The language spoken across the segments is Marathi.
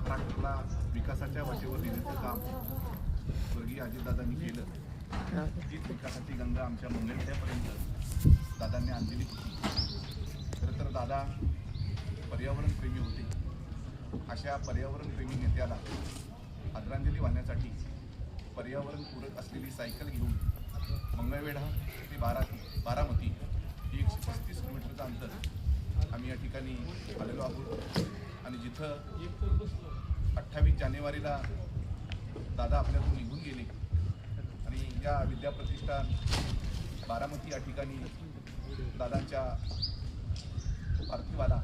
महाराष्ट्राला विकासाच्या वाटेवर नेण्याचं काम स्वर्गीय अजितदादांनी केलं. तीच विकासाची गंगा आमच्या मंगळवेढ्यापर्यंत दादांनी आणलेली होती. खरं तर दादा पर्यावरणप्रेमी होते. अशा पर्यावरणप्रेमी नेत्याला आदरांजली वाहण्यासाठी पर्यावरणपूरक असलेली सायकल घेऊन मंगळवेढा ते बारामती ही 135 किलोमीटरचं अंतर आम्ही या ठिकाणी आलेलो आहोत. आणि जिथं 28 जानेवारीला दादा आपल्यातून निघून गेले आणि या विद्याप्रतिष्ठान बारामती या ठिकाणी दादांच्या पार्थिवाला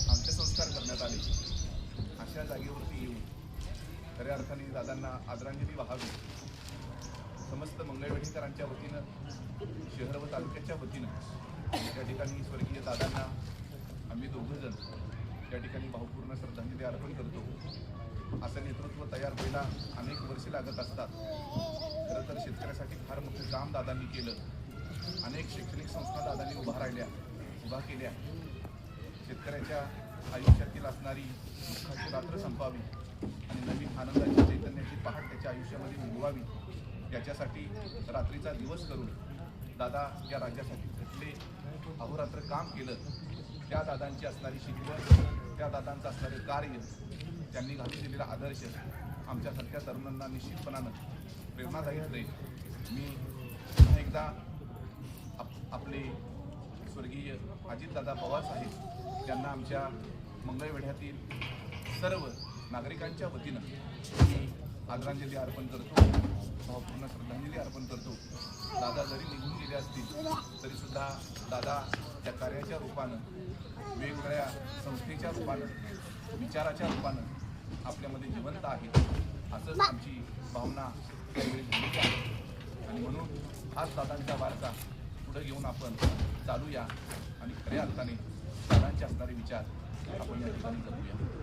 अंत्यसंस्कार करण्यात आले. अशा जागेवरती येऊन खऱ्या अर्थाने दादांना आदरांजली वाहावी समस्त मंगळवेढीकरांच्या वतीनं, शहर व तालुक्याच्या वतीनं या ठिकाणी स्वर्गीय दादांना आम्ही दोघंजण या ठिकाणी भावपूर्ण श्रद्धांजली अर्पण करतो. असं नेतृत्व तयार व्हायला अनेक वर्षे लागत असतात. खरं तर शेतकऱ्यासाठी फार मोठं काम दादांनी केलं. अनेक शैक्षणिक संस्था दादांनी उभा केल्या. शेतकऱ्याच्या आयुष्यातील असणारी दुःखाची रात्र संपावी आणि नवीन आनंदाची चैतन्याची पहाट त्याच्या आयुष्यामध्ये उगवावी याच्यासाठी रात्रीचा दिवस करून दादा या राज्यासाठी कुठले अहोरात्र काम केलं. त्या दादांची असणारी शिकवण, त्या दादांचं असणारे कार्य, त्यांनी घालून दिलेला आदर्श आमच्यासारख्या तरुणांना निश्चितपणानं प्रेरणादायी ठरेल. मी पुन्हा एकदा आपले स्वर्गीय अजितदादा पवार साहेब यांना आमच्या मंगळवेढ्यातील सर्व नागरिकांच्या वतीनं मी आदरांजली अर्पण करतो, भावपूर्ण श्रद्धांजली अर्पण करतो. दादा जरी निघून गेले असतील तरीसुद्धा दादा त्या कार्याच्या रूपानं, वेगवेगळ्या संस्थेच्या रूपानं, विचाराच्या रूपानं आपल्यामध्ये जिवंत आहे. असंच आमची भावना त्यावेळी झालेली आहे. आणि म्हणून हाच दादांचा वारसा पुढे घेऊन आपण चालूया आणि खऱ्या अर्थाने दादांचे असणारे विचार आपण या ठिकाणी जगूया.